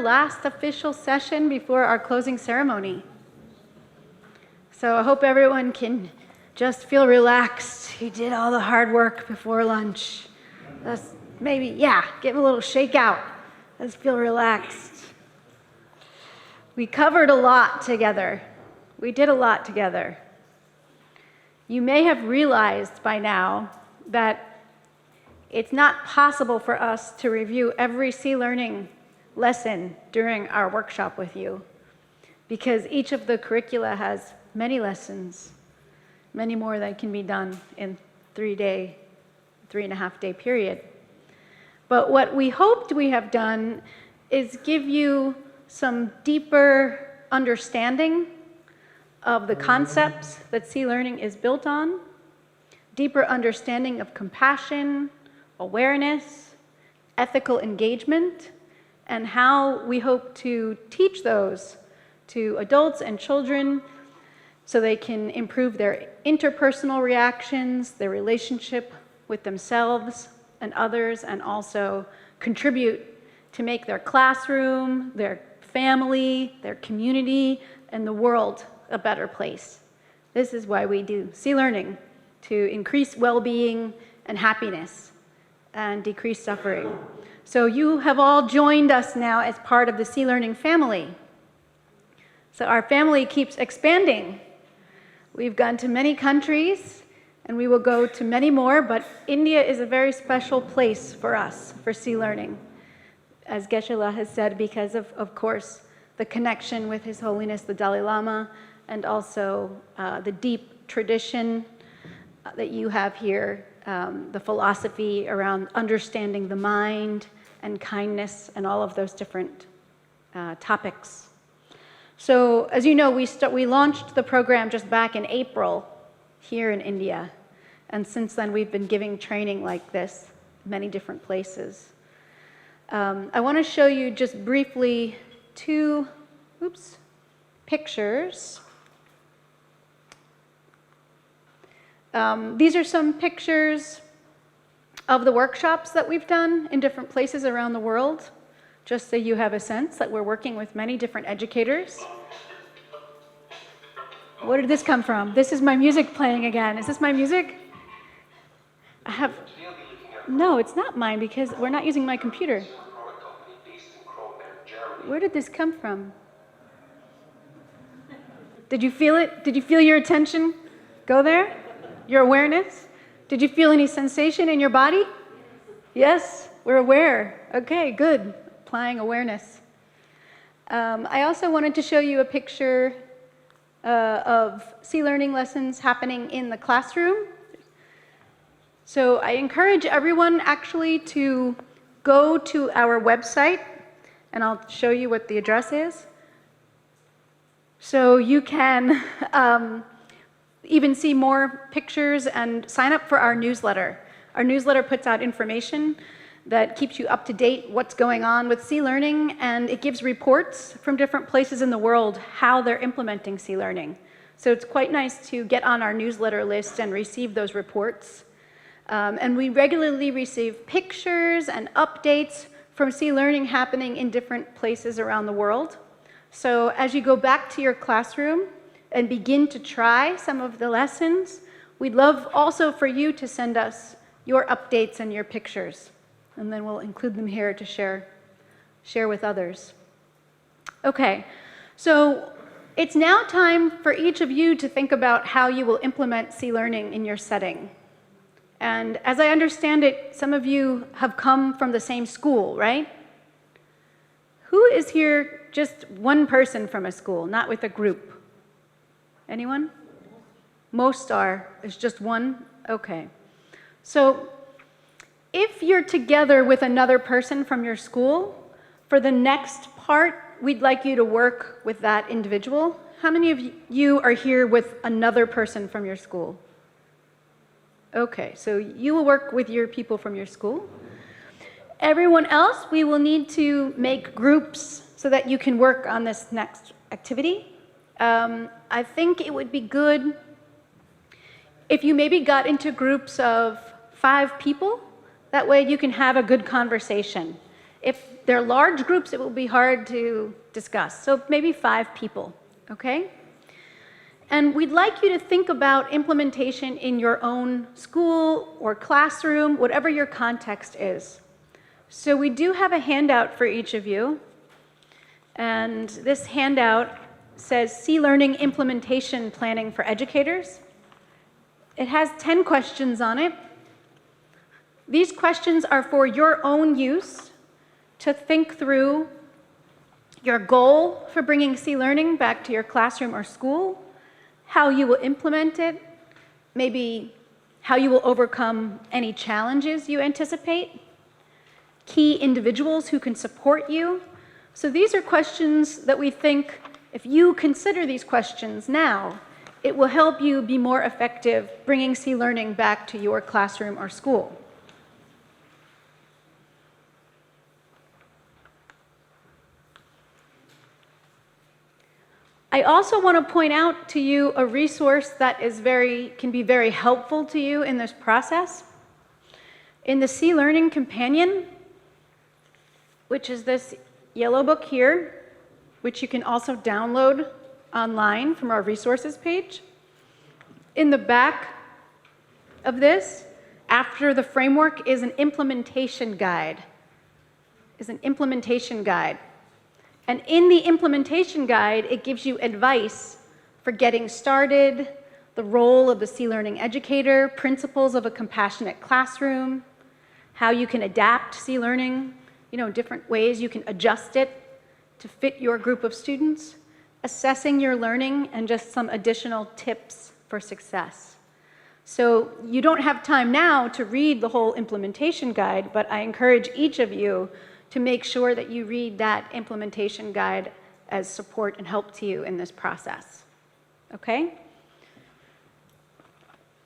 last official session before our closing ceremony. So I hope everyone can just feel relaxed. You did all the hard work before lunch. Let's maybe, give a little shake out. Let's feel relaxed. We covered a lot together. We did a lot together. You may have realized by now that it's not possible for us to review every C-Learning lesson during our workshop with you, because each of the curricula has many lessons, many more that can be done in 3.5 day period. But what we hoped we have done is give you some deeper understanding of the concepts that C-Learning is built on, deeper understanding of compassion, awareness, ethical engagement, and how we hope to teach those to adults and children so they can improve their interpersonal reactions, their relationship with themselves and others, and also contribute to make their classroom, their family, their community, and the world a better place. This is why we do C-Learning, to increase well-being and happiness and decrease suffering. So you have all joined us now as part of the C-Learning family. So our family keeps expanding. We've gone to many countries, and we will go to many more, but India is a very special place for us, for C-Learning, as Geshe-la has said, because of course, the connection with His Holiness the Dalai Lama, and also the deep tradition that you have here, the philosophy around understanding the mind and kindness and all of those different topics. So as you know, we launched the program just back in April here in India. And since then, we've been giving training like this many different places. I want to show you just briefly two pictures. These are some pictures of the workshops that we've done in different places around the world, just so you have a sense that we're working with many different educators. Where did this come from? This is my music playing again. Is this my music? No, it's not mine because we're not using my computer. Where did this come from? Did you feel it? Did you feel your attention go there? Your awareness? Did you feel any sensation in your body? Yes, we're aware. Okay, good. Applying awareness. I also wanted to show you a picture of C-Learning lessons happening in the classroom. So I encourage everyone actually to go to our website, and I'll show you what the address is. So you can even see more pictures and sign up for our newsletter. Our newsletter puts out information that keeps you up to date what's going on with C-Learning, and it gives reports from different places in the world how they're implementing C-Learning. So it's quite nice to get on our newsletter list and receive those reports. And we regularly receive pictures and updates from C-Learning happening in different places around the world. So as you go back to your classroom and begin to try some of the lessons, we'd love also for you to send us your updates and your pictures. And then we'll include them here to share with others. Okay, so it's now time for each of you to think about how you will implement C-Learning in your setting. And as I understand it, some of you have come from the same school, right? Who is here just one person from a school, not with a group? Anyone? Most are. It's just one? Okay. So if you're together with another person from your school, for the next part, we'd like you to work with that individual. How many of you are here with another person from your school? Okay, so you will work with your people from your school. Everyone else, we will need to make groups so that you can work on this next activity. I think it would be good if you maybe got into groups of 5 people. That way you can have a good conversation. If they're large groups, it will be hard to discuss. So maybe 5 people, okay? And we'd like you to think about implementation in your own school or classroom, whatever your context is. So we do have a handout for each of you. And this handout says C-Learning Implementation Planning for Educators. It has 10 questions on it. These questions are for your own use to think through your goal for bringing C-Learning back to your classroom or school, how you will implement it, maybe how you will overcome any challenges you anticipate, key individuals who can support you. So these are questions that we think, if you consider these questions now, it will help you be more effective bringing C-Learning back to your classroom or school. I also want to point out to you a resource that can be very helpful to you in this process. In the C-Learning Companion, which is this yellow book here, which you can also download online from our resources page. In the back of this, after the framework, is an implementation guide. And in the implementation guide, it gives you advice for getting started, the role of the C-Learning educator, principles of a compassionate classroom, how you can adapt C-Learning, different ways you can adjust it to fit your group of students, assessing your learning, and just some additional tips for success. So you don't have time now to read the whole implementation guide, but I encourage each of you to make sure that you read that implementation guide as support and help to you in this process. Okay?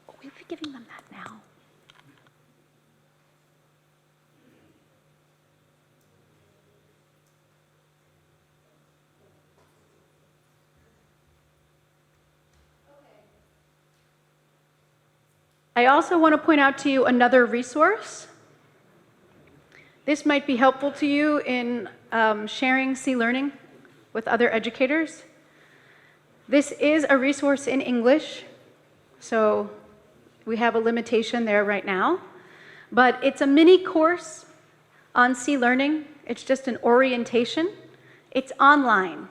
We'll be giving them that now. I also want to point out to you another resource. This might be helpful to you in sharing C-Learning with other educators. This is a resource in English, so we have a limitation there right now. But it's a mini course on C-Learning. It's just an orientation. It's online,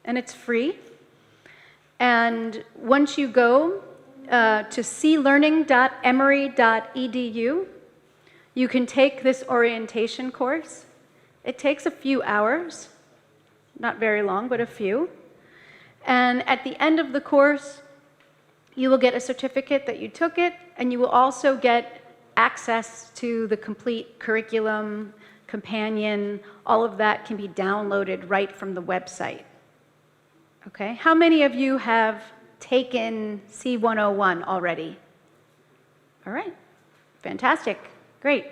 and it's free. And once you go to clearning.emory.edu, you can take this orientation course. It takes a few hours, not very long, but a few. And at the end of the course, you will get a certificate that you took it, and you will also get access to the complete curriculum, companion. All of that can be downloaded right from the website. Okay, how many of you have taken C101 already? All right, fantastic. Great.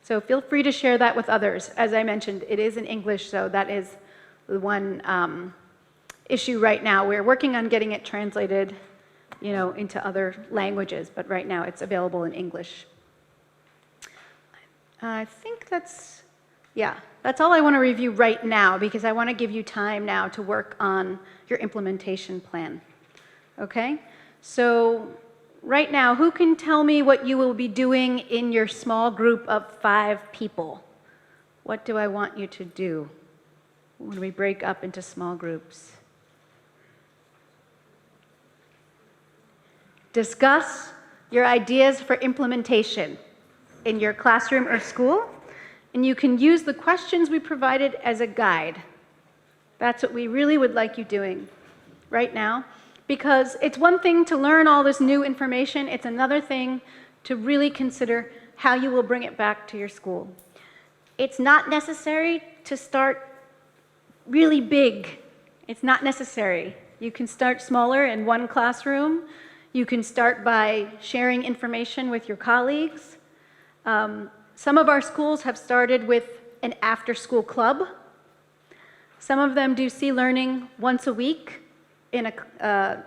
So feel free to share that with others. As I mentioned, it is in English, so that is the one issue right now. We're working on getting it translated, into other languages, but right now it's available in English. I think that's all I want to review right now, because I want to give you time now to work on your implementation plan. Okay? So right now, who can tell me what you will be doing in your small group of 5 people? What do I want you to do when we break up into small groups? Discuss your ideas for implementation in your classroom or school, and you can use the questions we provided as a guide. That's what we really would like you doing right now. Because it's one thing to learn all this new information, it's another thing to really consider how you will bring it back to your school. It's not necessary to start really big. It's not necessary. You can start smaller in one classroom. You can start by sharing information with your colleagues. Some of our schools have started with an after-school club. Some of them do C-Learning once a week in an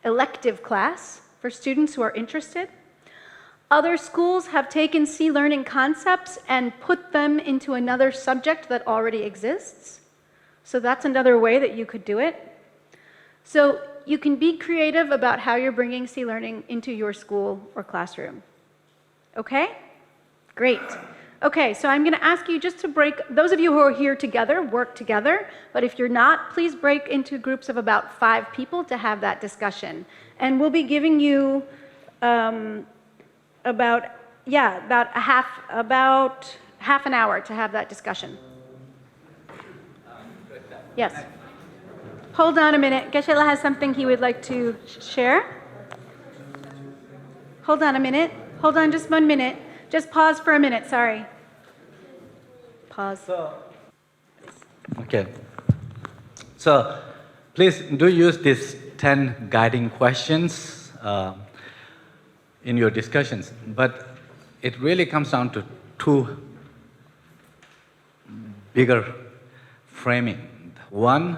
elective class for students who are interested. Other schools have taken C learning concepts and put them into another subject that already exists. So that's another way that you could do it. So you can be creative about how you're bringing C learning into your school or classroom. Okay? Great. Okay, so I'm going to ask you just to break, those of you who are here together, work together, but if you're not, please break into groups of about 5 people to have that discussion. And we'll be giving you about half an hour to have that discussion. Yes. Hold on a minute. Geshe-la has something he would like to share. Hold on a minute. Hold on just 1 minute. Just pause for a minute, sorry. Pause. Okay. So please do use these 10 guiding questions in your discussions. But it really comes down to 2 bigger framing. One,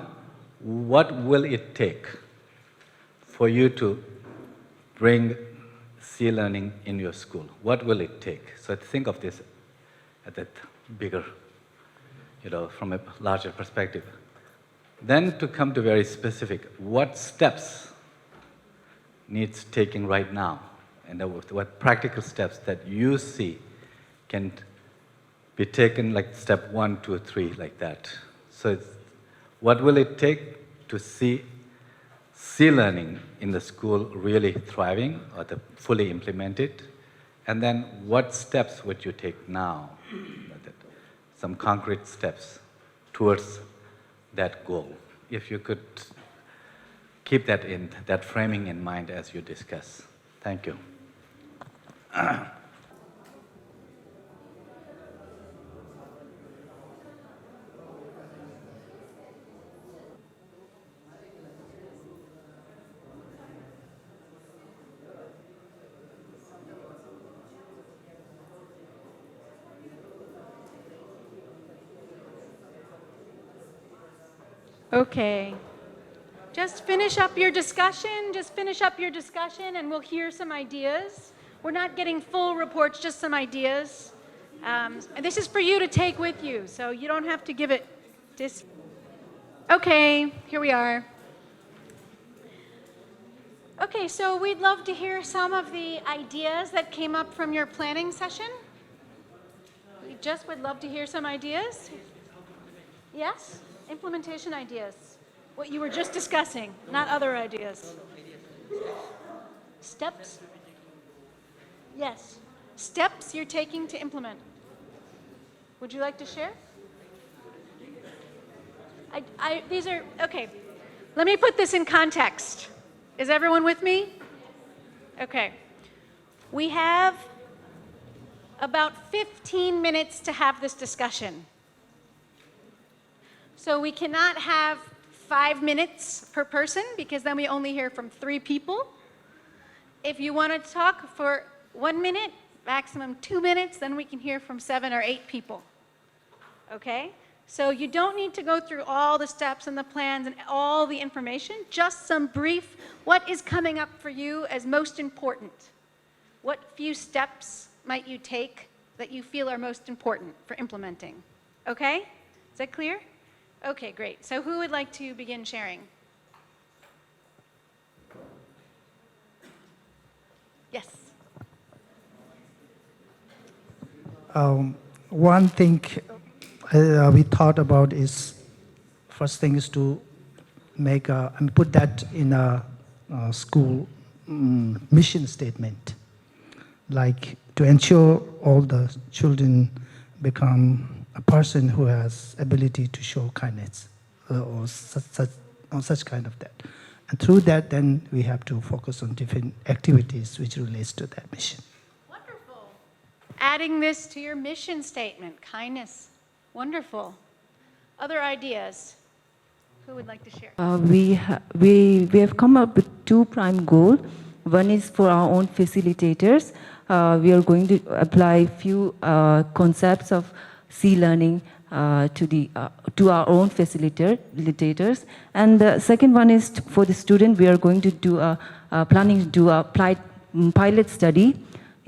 what will it take for you to bring C learning in your school? What will it take? So think of this at that bigger, from a larger perspective. Then to come to very specific, what steps needs taking right now? And what practical steps that you see can be taken, like step 1, 2, 3, like that. So what will it take to see C learning in the school really thriving or fully implemented? And then what steps would you take now? Some concrete steps towards that goal. If you could keep that framing in mind as you discuss. Thank you. Okay. Just finish up your discussion, and we'll hear some ideas. We're not getting full reports, just some ideas. And this is for you to take with you, so you don't have to give it this. Okay, here we are. Okay, so we'd love to hear some of the ideas that came up from your planning session. We just would love to hear some ideas. Yes? Implementation ideas. What you were just discussing, not other ideas. Steps? Yes. Steps you're taking to implement. Would you like to share? These are, okay. Let me put this in context. Is everyone with me? Okay. We have about 15 minutes to have this discussion. So we cannot have 5 minutes per person because then we only hear from 3 people. If you want to talk for 1 minute, maximum 2 minutes, then we can hear from 7 or 8 people. Okay? So you don't need to go through all the steps and the plans and all the information, just some brief, what is coming up for you as most important? What few steps might you take that you feel are most important for implementing? Okay? Is that clear? Okay, great. So who would like to begin sharing? Yes. One thing we thought about is, first thing is to make and put that in a school mission statement, like to ensure all the children become a person who has ability to show kindness or such kind of that. And through that, then we have to focus on different activities which relates to that mission. Wonderful. Adding this to your mission statement, kindness. Wonderful. Other ideas? Who would like to share? We have come up with 2 prime goals. One is for our own facilitators. We are going to apply few concepts of C learning to our own facilitators. And the second one is for the student. We are going to do planning to do a pilot study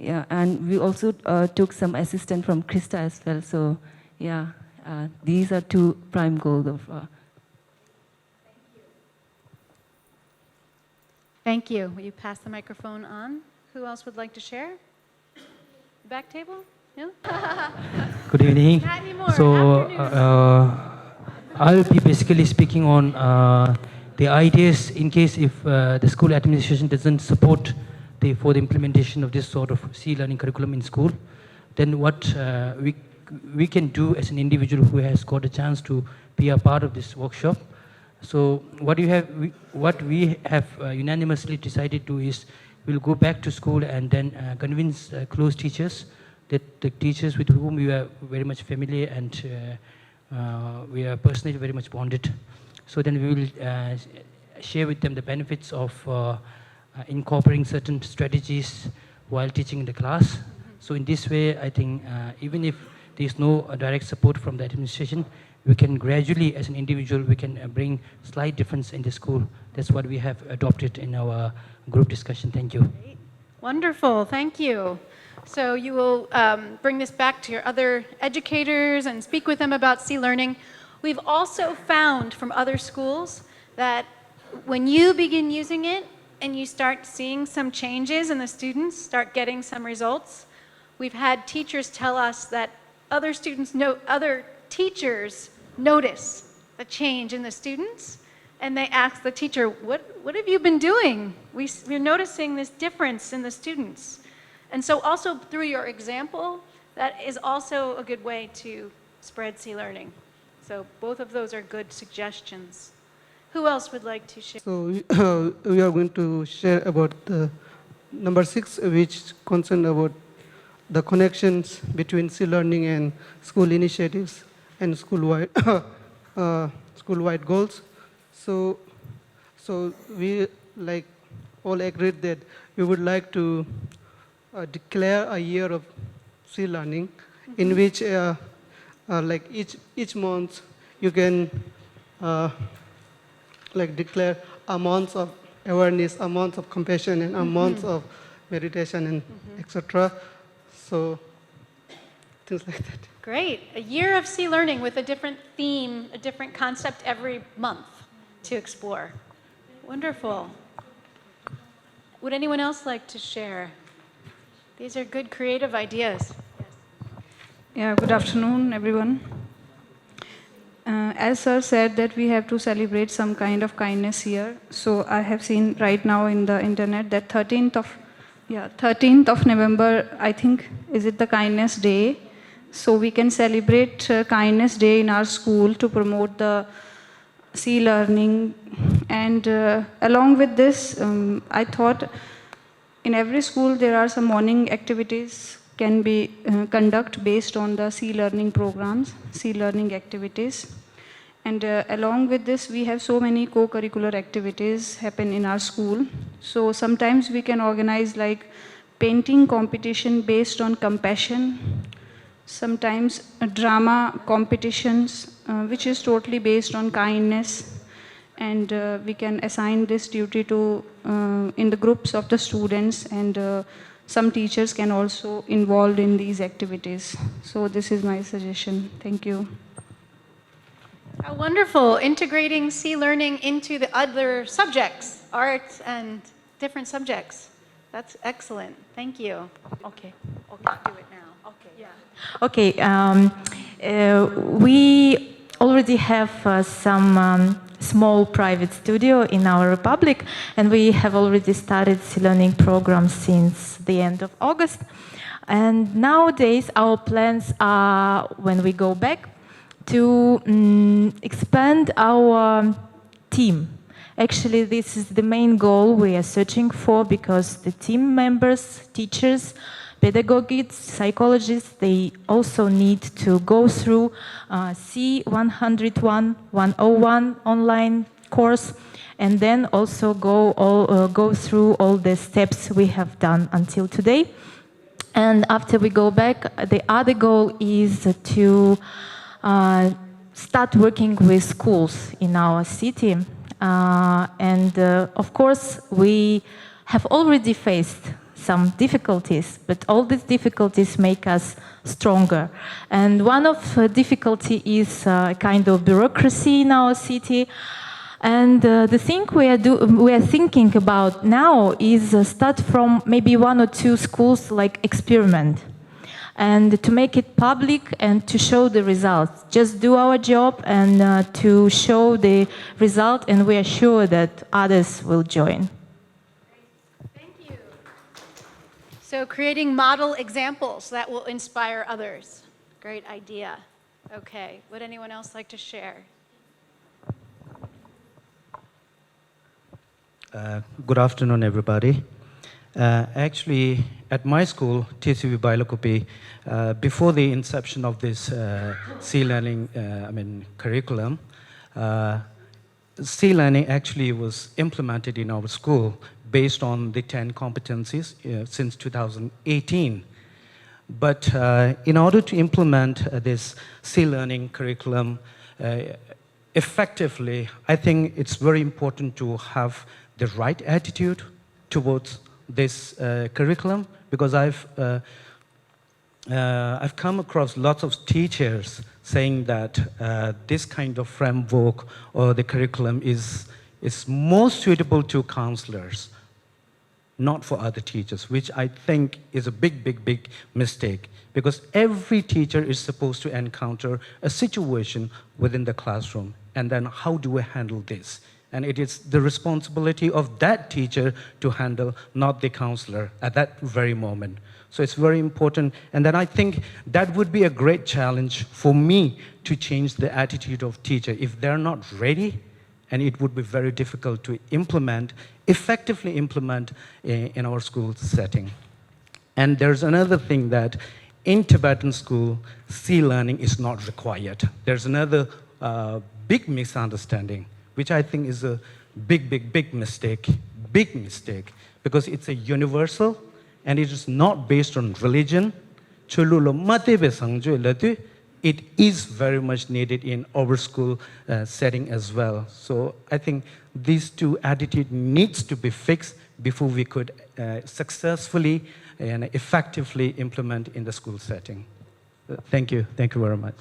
Yeah, and we also took some assistance from Krista as well. So, yeah, these are two prime goals of. Thank you. Will you pass the microphone on? Who else would like to share? Back table? No? Good evening. Not anymore. So, Afternoon. I'll be basically speaking on the ideas in case if the school administration doesn't support for the implementation of this sort of C-learning curriculum in school, then what we can do as an individual who has got a chance to be a part of this workshop. So what we have unanimously decided to is we'll go back to school and then convince close teachers, that the teachers with whom we are very much familiar and we are personally very much bonded. So then we will share with them the benefits of incorporating certain strategies while teaching in the class. So in this way, I think even if there is no direct support from the administration, we can gradually, as an individual, we can bring slight difference in the school. That's what we have adopted in our group discussion. Thank you. Great. Wonderful, thank you. So you will bring this back to your other educators and speak with them about C-learning. We've also found from other schools that when you begin using it and you start seeing some changes and the students start getting some results, we've had teachers tell us that other teachers notice the change in the students, and they ask the teacher, what have you been doing? We're noticing this difference in the students. And so also through your example, that is also a good way to spread C-learning. So both of those are good suggestions. Who else would like to share? So we are going to share about the number 6, which concern about the connections between C-learning and school initiatives and school-wide goals. So we like all agreed that we would like to declare a year of C-learning, in which like each month you can like declare a month of awareness, a month of compassion, and a month of meditation, and etc. So things like that. Great. A year of C-learning with a different theme, a different concept every month to explore. Wonderful. Would anyone else like to share? These are good creative ideas. Yeah, good afternoon, everyone. As sir said that we have to celebrate some kind of kindness here. So I have seen right now in the internet that 13th of November, I think, is it the Kindness Day. So we can celebrate Kindness Day in our school to promote the C-learning. And along with this, I thought in every school there are some morning activities can be conduct based on the C-learning programs, C-learning activities. And along with this, we have so many co-curricular activities happen in our school. So sometimes we can organize like painting competition based on compassion, sometimes drama competitions, which is totally based on kindness. And we can assign this duty to in the groups of the students, and some teachers can also involved in these activities. So this is my suggestion. Thank you. How wonderful, integrating C-learning into the other subjects, arts and different subjects. That's excellent. Thank you. Okay, do it now. Okay. Yeah. Okay, we already have some small private studio in our republic, and we have already started C-learning programs since the end of August. And nowadays our plans are, when we go back, to expand our team. Actually, this is the main goal we are searching for, because the team members, teachers, pedagogists, psychologists, they also need to go through C101, 101 online course, and then also go through all the steps we have done until today. And after we go back, the other goal is to start working with schools in our city. And of course, we have already faced some difficulties, but all these difficulties make us stronger. And one of the difficulty is kind of bureaucracy in our city. And the thing we are thinking about now is start from maybe 1 or 2 schools like experiment, and to make it public and to show the results. Just do our job and to show the result, and we are sure that others will join. Thank you. So creating model examples that will inspire others. Great idea. Okay, would anyone else like to share? Good afternoon, everybody. Actually, at my school, TCV Bailakupi, before the inception of this C-learning curriculum, C-learning actually was implemented in our school based on the 10 competencies since 2018. But in order to implement this C-learning curriculum effectively, I think it's very important to have the right attitude towards this curriculum, because I've come across lots of teachers saying that this kind of framework or the curriculum is more suitable to counselors, not for other teachers, which I think is a big mistake, because every teacher is supposed to encounter a situation within the classroom, and then how do we handle this? And it is the responsibility of that teacher to handle, not the counselor at that very moment. So it's very important. And then I think that would be a great challenge for me to change the attitude of teacher. If they're not ready, and it would be very difficult to implement, effectively implement in our school setting. And there's another thing that in Tibetan school, C-learning is not required. There's another big misunderstanding, which I think is a big mistake, because it's a universal and it is not based on religion. It is very much needed in our school setting as well. So I think these two attitudes needs to be fixed before we could successfully and effectively implement in the school setting. Thank you very much.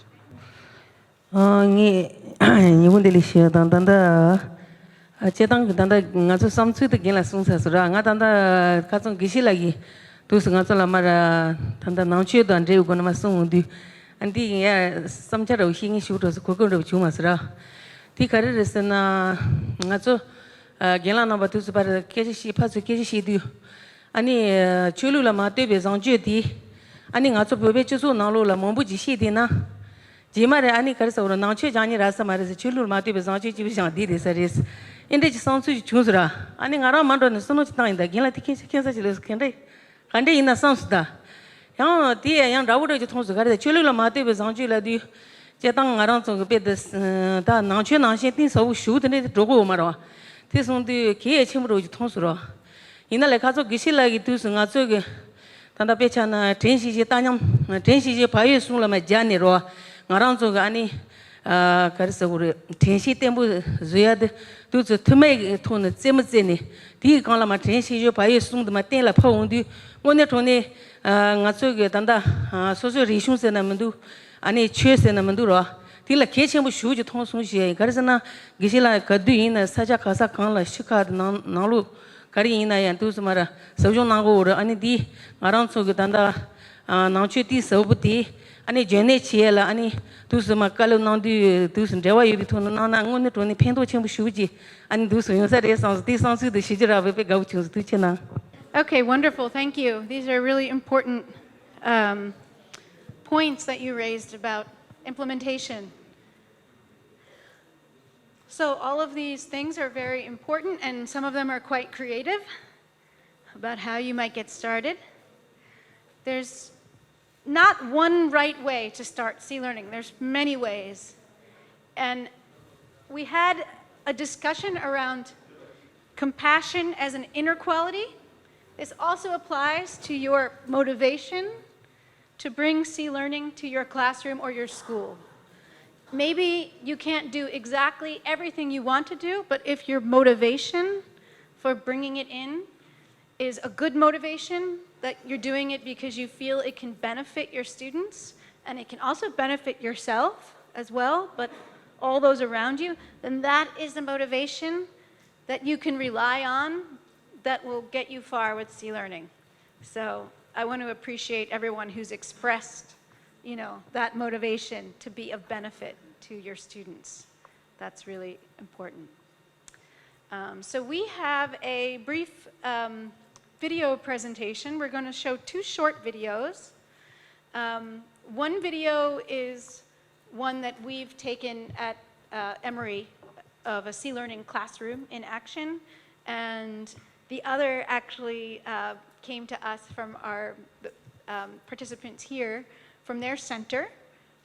Chetang tanda ngaso samsu te gela sungsa sura nga tanda kasong gishi lagi tu ngaso lamara tanda nangche dan je ugon ma sung di andi ya samcha ro hingi shu ro ko ko ro chuma sura ti kare resna ngaso gela na batu su par keshi shi pa su keshi shi di ani chulu la ma te be zang je di ani ngaso be chu su na lo la mo bu ji shi di na jimare ani kar sa ro nangche jani rasa mare se chulu ma te be zang je ji bi shang di de saris Inde ci sansu ci chusra ani ngara mando ne sono ci tanda gela ti kinsa ci les kende kande ina sansu da yang ti yang rawu de thong su gare chulu la ma te be zang ju la di je tang ngara so be de da nang chue nang xin tin so shu de ne zho go ma ro ti song de ke chim ro ji thong su ro ina le kha so gishi la gi tu su nga zo ge tanda pe cha na ten xi ji da nyam ten xi ji pa yue su la ma ja ne ro ngara so ga ani kar sa ur ten xi tembu zuya de tu zu tume ton zeme zene di gang la ma ten xi jo pa ye sung de ma ten la pa wong du mo ne ton ne nga zo ge tanda so so ri shung se na men du ani chue se na men du ro di la ke chen bu shu ji tong sung xie kar sa na gi xi la ka du yin na sa ja ka sa kang la shi ka de nang lu kar yin na yan tu su ma ra so jong nang go ro ani di nga rang so ge tanda nang chue di so bu di ani jene chie la ani tu su ma ka lo nang du tu su dewa yu bi ton nang na ngon ne ton ne pen do chen bu shu ji ani tu su yong sa de sang di sang su de shi ji ra be ga chu tu chen na. Okay, wonderful. Thank you. These are really important points that you raised about implementation. So all of these things are very important, and some of them are quite creative about how you might get started. There's not one right way to start C-learning. There's many ways. And we had a discussion around compassion as an inner quality. This also applies to your motivation to bring C-learning to your classroom or your school. Maybe you can't do exactly everything you want to do, but if your motivation for bringing it in is a good motivation, that you're doing it because you feel it can benefit your students, and it can also benefit yourself as well, but all those around you, then that is the motivation that you can rely on that will get you far with C-Learning. So I want to appreciate everyone who's expressed, that motivation to be of benefit to your students. That's really important. So we have a brief video presentation. We're going to show 2 short videos. One video is one that we've taken at Emory of a C-Learning classroom in action, and the other actually came to us from our participants here from their center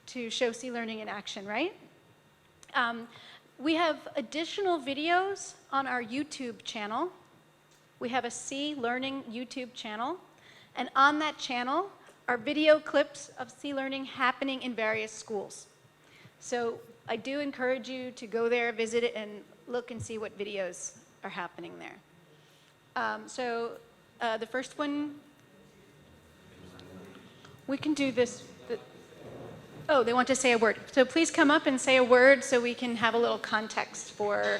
to show C-Learning in action, right? We have additional videos on our YouTube channel. We have a C-Learning YouTube channel, and on that channel are video clips of C-Learning happening in various schools. So I do encourage you to go there, visit it, and look and see what videos are happening there. The first one, we can do this. Oh, they want to say a word. So please come up and say a word so we can have a little context for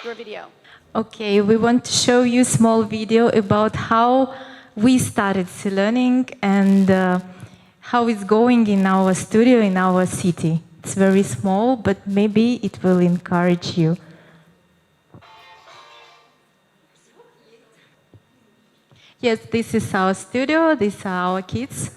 your video. Okay, we want to show you a small video about how we started C-Learning and how it's going in our studio in our city. It's very small, but maybe it will encourage you. Yes, this is our studio, these are our kids.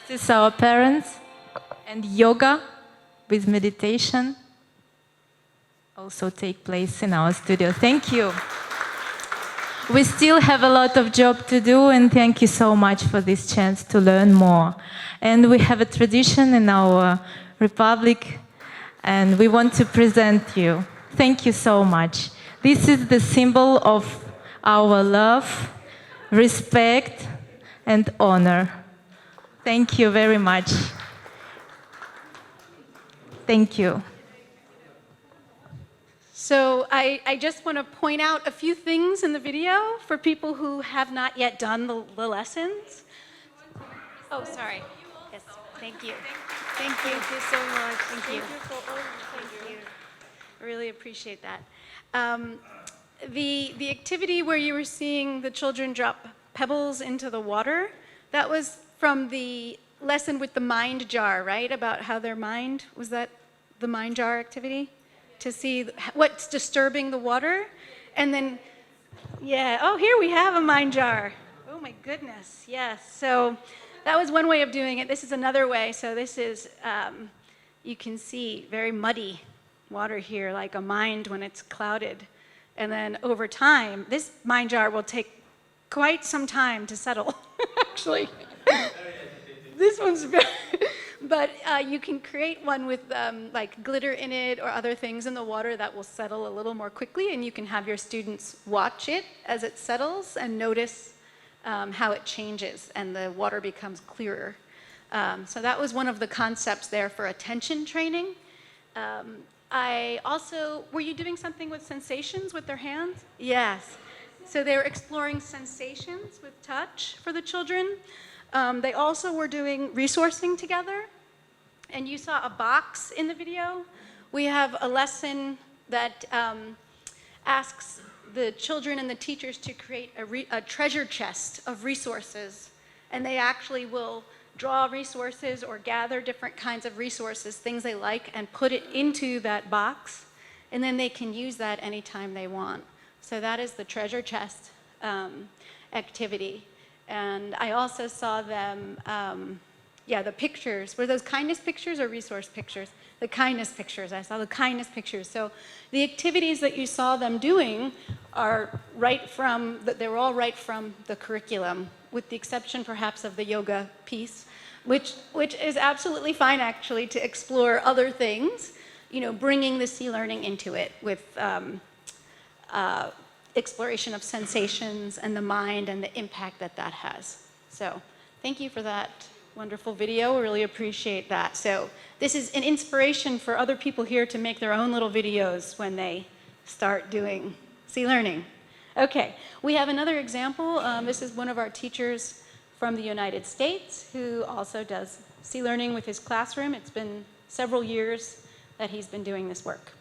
This is our parents, and yoga with meditation also take place in our studio. Thank you. We still have a lot of job to do, and thank you so much for this chance to learn more. And we have a tradition in our republic, and we want to present you. Thank you so much. This is the symbol of our love, respect, and honor. Thank you very much. Thank you. So I just want to point out a few things in the video for people who have not yet done the lessons. Oh, sorry. Yes, thank you. Thank you so much. Thank you. For all Thank you. I really appreciate that. The activity where you were seeing the children drop pebbles into the water, that was from the lesson with the mind jar, right? About how their mind, was that the mind jar activity? To see what's disturbing the water? And then, yeah, oh, here we have a mind jar. Oh my goodness, yes. So that was one way of doing it. This is another way. So this is, you can see very muddy water here, like a mind when it's clouded. And then over time, this mind jar will take quite some time to settle, actually. This one's very, but you can create one with like glitter in it or other things in the water that will settle a little more quickly, and you can have your students watch it as it settles and notice how it changes and the water becomes clearer. So that was one of the concepts there for attention training. I also, were you doing something with sensations with their hands? Yes. So they were exploring sensations with touch for the children. They also were doing resourcing together. And you saw a box in the video. We have a lesson that asks the children and the teachers to create a treasure chest of resources. And they actually will draw resources or gather different kinds of resources, things they like, and put it into that box. And then they can use that anytime they want. So that is the treasure chest activity. And I also saw them, the pictures. Were those kindness pictures or resource pictures? The kindness pictures. I saw the kindness pictures. So the activities that you saw them doing are they were all right from the curriculum, with the exception perhaps of the yoga piece, which is absolutely fine actually to explore other things, bringing the sea learning into it with exploration of sensations and the mind and the impact that that has. So thank you for that wonderful video. We really appreciate that. So this is an inspiration for other people here to make their own little videos when they start doing sea learning. Okay, we have another example. This is one of our teachers from the United States who also does sea learning with his classroom. It's been several years that he's been doing this work.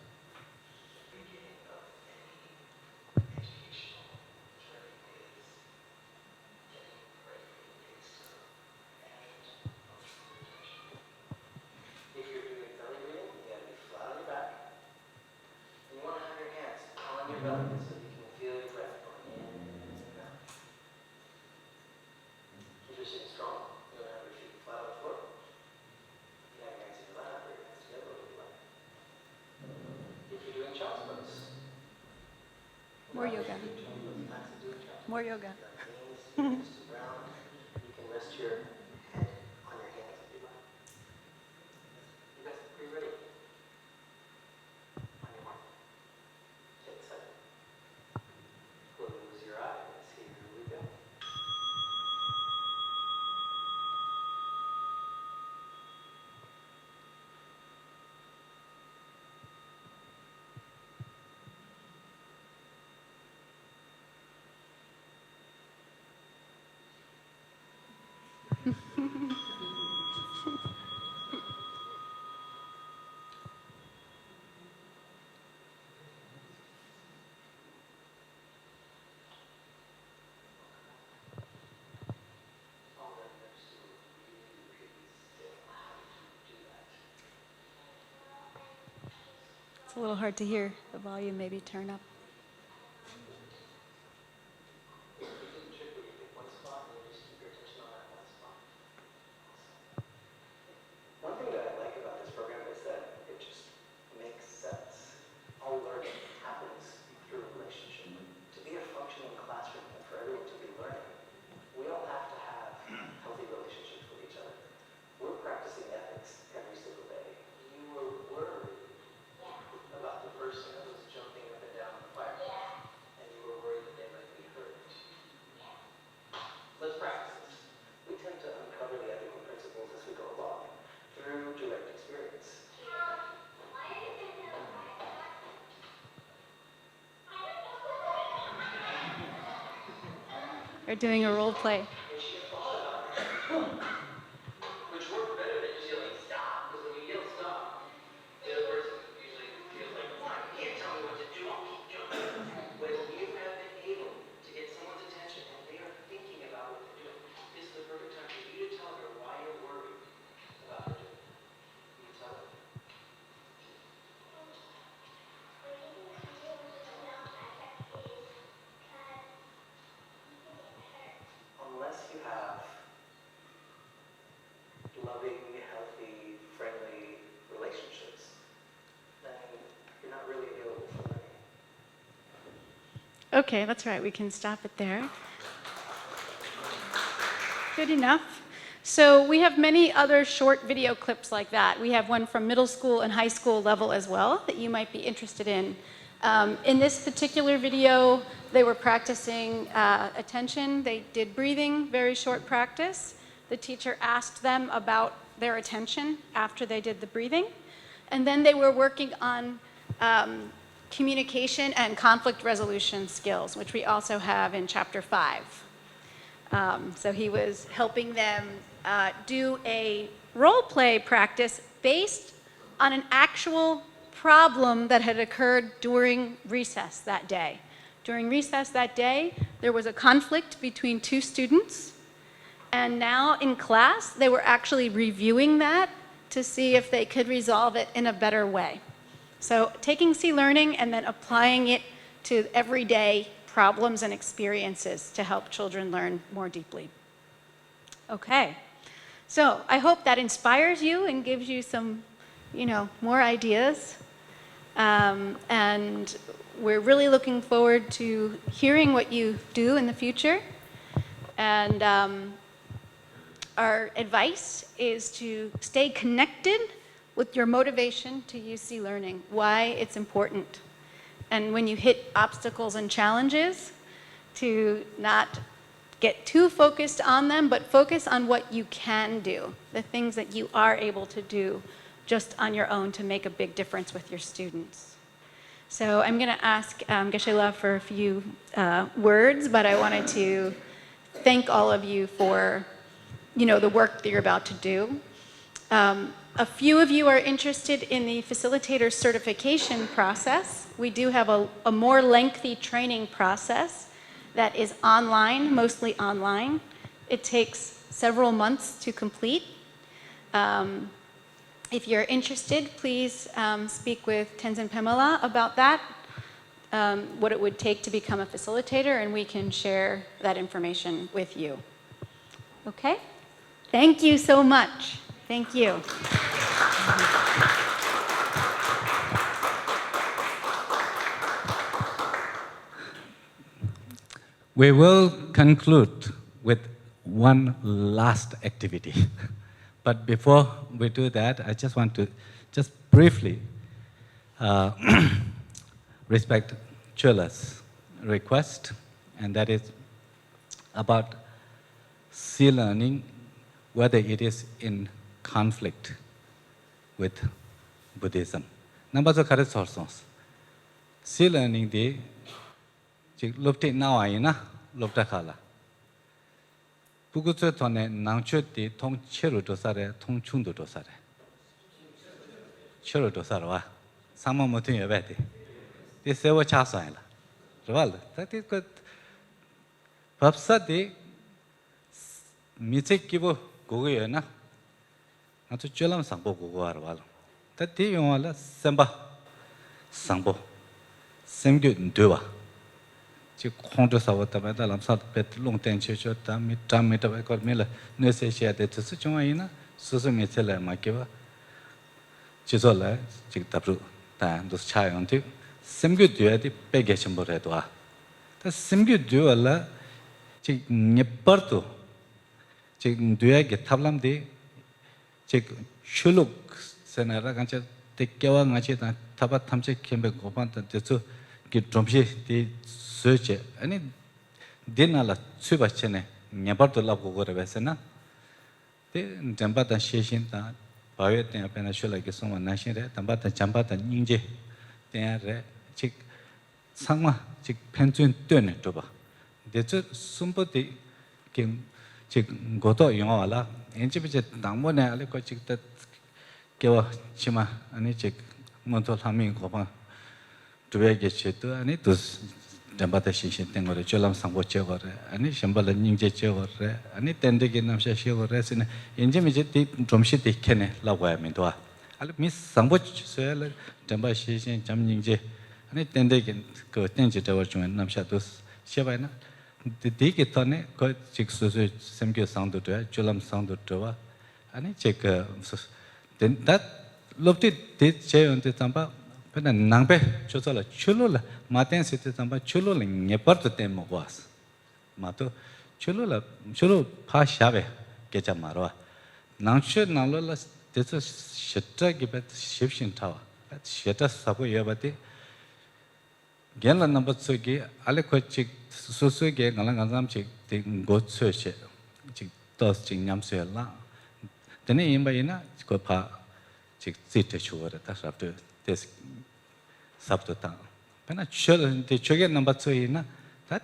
More yoga. More yoga. You can rest your head on your hands if you like. You guys are pretty ready. On your mark. Get set. Close your eyes. Here we go. It's a little hard to hear. The volume maybe turn up. One thing that I like about this program is that it just makes sense. All learning happens through relationship. To be a functioning classroom and for everyone to be learning, we all have to have healthy relationships with each other. We're practicing ethics every single day. You were worried about the person who was jumping up and down the fire. And you were worried that they might be hurt. Let's practice this. We tend to uncover the ethical principles as we go along through direct experience. They're doing a role play. you have loving, healthy, friendly relationships, then you're not really available for learning. Okay, that's right. We can stop it there. Good enough. So we have many other short video clips like that. We have one from middle school and high school level as well that you might be interested in. In this particular video, they were practicing attention. They did breathing, very short practice. The teacher asked them about their attention after they did the breathing. And then they were working on communication and conflict resolution skills, which we also have in Chapter 5. So he was helping them do a role play practice based on an actual problem that had occurred during recess that day. During recess that day, there was a conflict between two students, and now in class, they were actually reviewing that to see if they could resolve it in a better way. So taking C-learning and then applying it to everyday problems and experiences to help children learn more deeply. Okay, so I hope that inspires you and gives you some, more ideas. And we're really looking forward to hearing what you do in the future. And our advice is to stay connected with your motivation to use C-learning, why it's important. And when you hit obstacles and challenges, to not get too focused on them, but focus on what you can do, the things that you are able to do just on your own to make a big difference with your students. So I'm going to ask Geshe-la for a few words, but I wanted to thank all of you for, the work that you're about to do. A few of you are interested in the facilitator certification process. We do have a more lengthy training process that is online, mostly online. It takes several months to complete. If you're interested, please speak with Tenzin Pamela about that, what it would take to become a facilitator, and we can share that information with you. Okay? Thank you so much. Thank you. We will conclude with one last activity. But before we do that, I just want to just briefly respect Chula's request, and that is about C-learning, whether it is in conflict with Buddhism. Number two, kare sources. C-learning de lopte nawaina lopta khala. Pugutsu tone nangchu de tong cheru dosare tong chundu dosare. Cheru dosarwa. Sama motun yabete. De sewa chasaila. Rwal. That is good. Papsa de 미책 기부 고거였나? 아주 쫄람 상보 고거 알아봐. 다티 용알라 셈바 상보 셈규 되와. 지 콩도 사왔다마다 람사 벳 롱텐치쇼 담미 담미다 거밀라 네세시야 데트스 정아이나 수수 미첼라 마케바 지솔라 지 답루 다 도스 차용티 셈규 되야디 빼게신 버려도와. 다 셈규 되월라 지 녜버도 지금 뒤에게 탑람디 지금 슐룩 세나라 간체 대께와 같이 다 타바 탐체 캠베 고반다 데서 기 좀시 디 서치 아니 디나라 수바체네 냐바도 라고 거래베스나 데 잠바다 셰신다 바웨테 앞에나 슐라게 소마 나신레 담바다 잠바다 닝제 데야레 직 상마 직 펜준 뜨네 또봐 데저 숨보디 김 지금 고도 영어라 엔지비제 당번에 알고 직다 개와 치마 아니 즉 먼저 하면 거봐 두배게 쳐도 아니 또 담바다 신신 된 거를 졸람 상고 쳐거래 아니 셴발은 닝제 쳐거래 아니 땐데게 남샤 쳐거래스네 엔지미제 좀시 되케네 라고 하면 도와 알로 미스 상고 쳐야 담바 신신 잠 닝제 아니 땐데게 그 땐지 저거 좀 남샤도 셔봐나 Diki tone ko chik susu semkyo sangdo tuwa, chulam sangdo tuwa, ani chik that lopti di che yonti tamba, pena nangpe chosola chulo la, maten siti tamba chulo la ngepar tu ten mo was. Mato chulo pa shabe kecha marwa. Nangshu nanglo la deso sheta gibet shipshin tawa. Sheta sabu yabati, genla number 2 gi ale ko chik susu ge ngalang ngam chik ting go chue che chik tos ching nyam se la tene imba ina ko pa chik zite chuore ta sabto des sabto ta pena chul de choge number 2 ina tat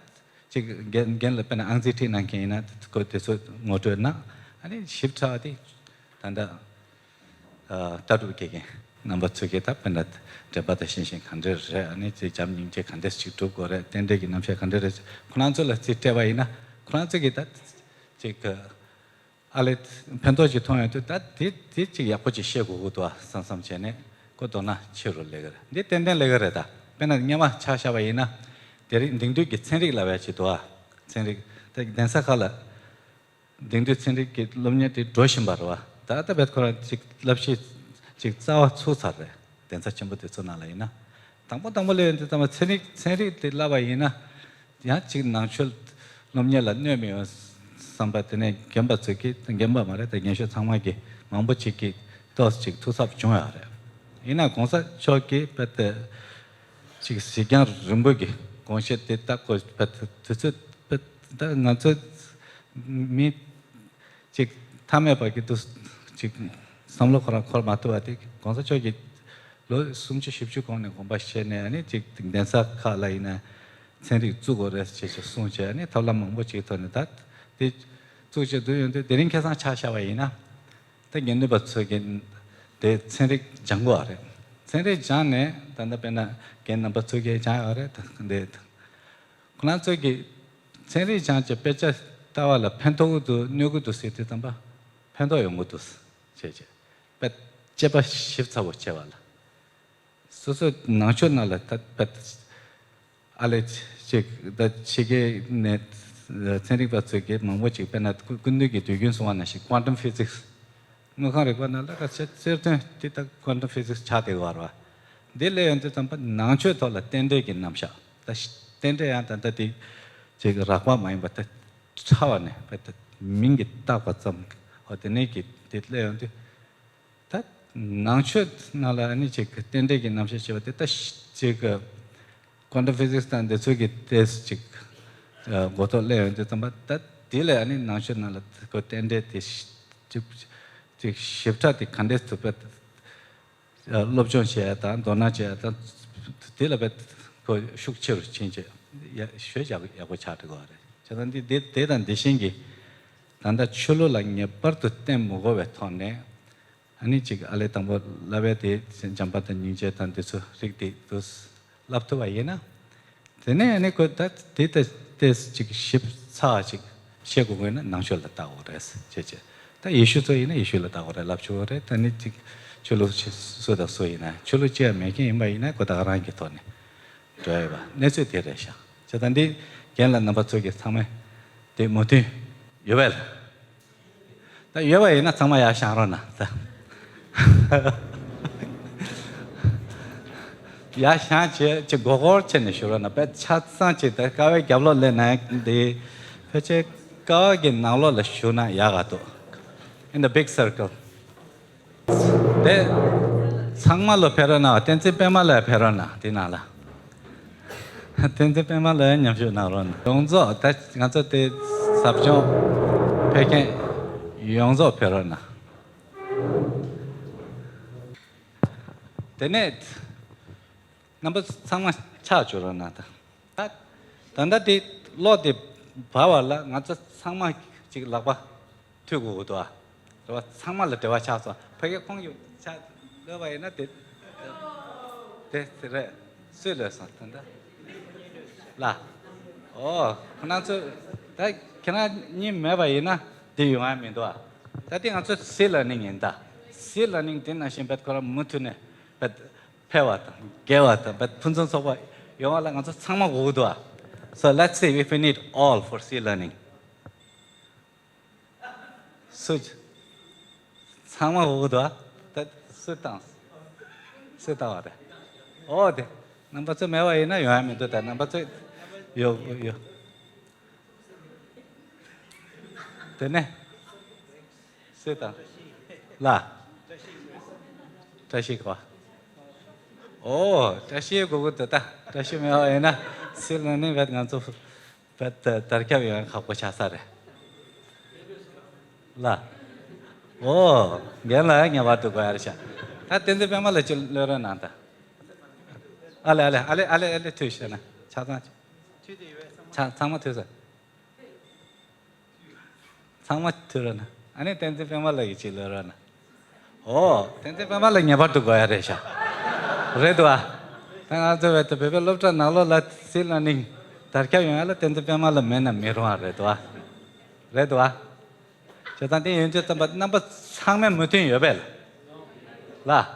chik gen la pena anxiety nang ke ina ko te so moto na ani shifta di tanda tatu ke number 2 ge ta pena Jabata Shinshin Kandre, and it's a jamming check and this to go at 10 days in Namsha Kandre. Kunanzola Sitawaina, Kunanzo that take Alet Pentoji Toy to that did Yapochi Shego to some chene, Kotona, Chiro Legger. They tend then Legereta, Penanyama Chashawaina, they didn't do get Senri Lavachitoa, Senri, take Densakala, didn't do Senri get Luminati Doshambarwa, the other Betkora Lapshi Chiksawa Susare. Densa chimbo te sona la ina tangpo le te tama seri te lava ina ya chik nangshul nomnya la nyo me samba tene gemba tsiki gemba mare te gensho tsangma ki mambo chiki tos chik tusap chungya re ina gongsa choki pete chik sikyan rumbu ki gongshe te ta ko pete tutsu pete ta nganso mi chik tame pa ki tus chik samlo khor matu ati gongsa choki lo sumchi shipchu kone gomba shene ani tik densa khala ina senri zugo res che sumche ani tawla mangbo chi tone tat ti zuche do yonde derin kesa cha wa ina ta gende batso gen de senri janggo are senri jane tanda pena gen number 2 ge ja are de kuna so ge senri jan che pecha tawala pento do nyogu do sete tamba pento yongo do cheche pet cheba shifta wo chewala so nacho nala tat pat ale chik da chige net tsenik ba tsege mangbo chik penat kundu gi tygyun swana shi quantum physics no khare kwa nala ka certain tita quantum physics cha de warwa de le ante tampa nacho tola tende gi namsha ta tende ya ta ti chig rakwa mai ba ta chawane pat mingi ta pa tsam otene gi de le ante Nangshu nala ani chik tende ki namsha chivate ta chik quantum physics tan de sugi test chik goto le de tamba ta dile ani nangshu nala ko tende ti chik shifta ti kandes to pet lobjon che ta dona che ta dile bet ko shukchir chinje ya shweja ya go chat go are chadan di de dan deshingi tanda chulo la nge par to tem mo go betone Ani chik ale tambo labe te jampata nyingche tan tesu rikti tos lapto wa yena. Tene ane ko tat tes chik ship saa chik shego goyena nangshol la tago res cheche. Ta yeshu to yena yeshu la tago re lapcho re tani chik chulu soda so yena. Chulu chia meki imba yena ko ta rangi to ne. Dwaya ba. Nesu te re sha. Chatandi gen la namba tsoge thamay te moti yobel. Ta yoba yena thamay ya shangro na. Ya shan che gogor che ne shura na pet chat san che ta ka we gyablo le na de pe che ka ge na lo la shuna ya ga to in the big circle de sangma lo perana tense pema la perana dinala tense pema la nyam shu na ron dongzo ta ngazo te sabjo peken yongzo perana Tenet number sama cha chura na ta tanda di lo di bawa la ngaza sama chik lakba tugu do a ro sama la de wa cha so phege khong yu cha le ba na de re su le sa tanda la oh khana so ta kana ni me ba na de yu a min do a ta ti ngaza se learning in da se learning din na shin bet kora mutune but pewata, gewata, but punson soba, 영화랑 가서 상막 오도아, So let's see if we need all for C learning. So, sama hoda, that sutans. Sutawada. Oh, the number two mewa ina you have to that number two. Yo. Tene. Sutan. La. Tashikwa. Oh, tashi go to that. Tashi mewa ina. C learning vet ganzo. But tarka we have chasare. La. Oh, gela nya watu ko arsha. Ta tende pema le lero nanta. Ale tushana. Chazan. Chama tusa. Chama turana. Ane tende pema le lero na. Oh, tende pema le nya watu ko arsha. Redwa. Tanga to vet pepe lopta nalo la C learning. Tarka yo ala tende pema le mena mirwa redwa. 저한테 연주 때 넘버 상면 무튼 여벨 라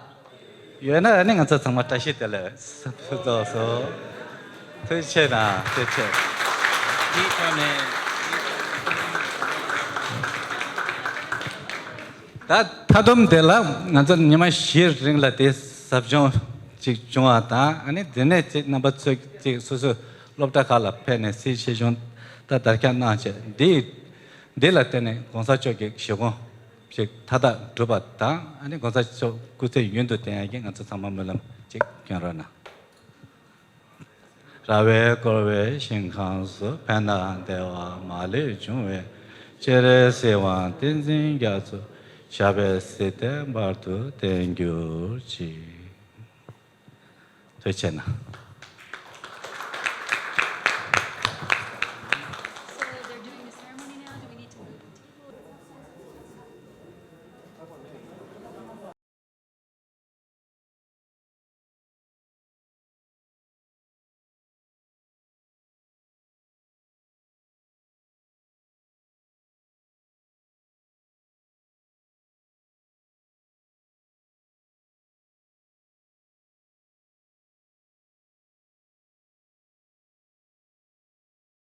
原来那个这怎么这些的了so 대체나 대체 다 다듬 될라 나저 니마 시르링라 데 sabjon 직종하다 아니 되네 넘버 지 소소 롭다 칼라 페네 시시존 다 달칸나체 데라 때네 공사적인 시공 즉 타다 들어봤다 아니 공사적 그때 윤도 때에게 가서 삼만물람 즉 견러나 라베 거베 신강스 판다 대와 말레 중에 제레세와 딘진가서 샤베세테 바르도 땡교지 되잖아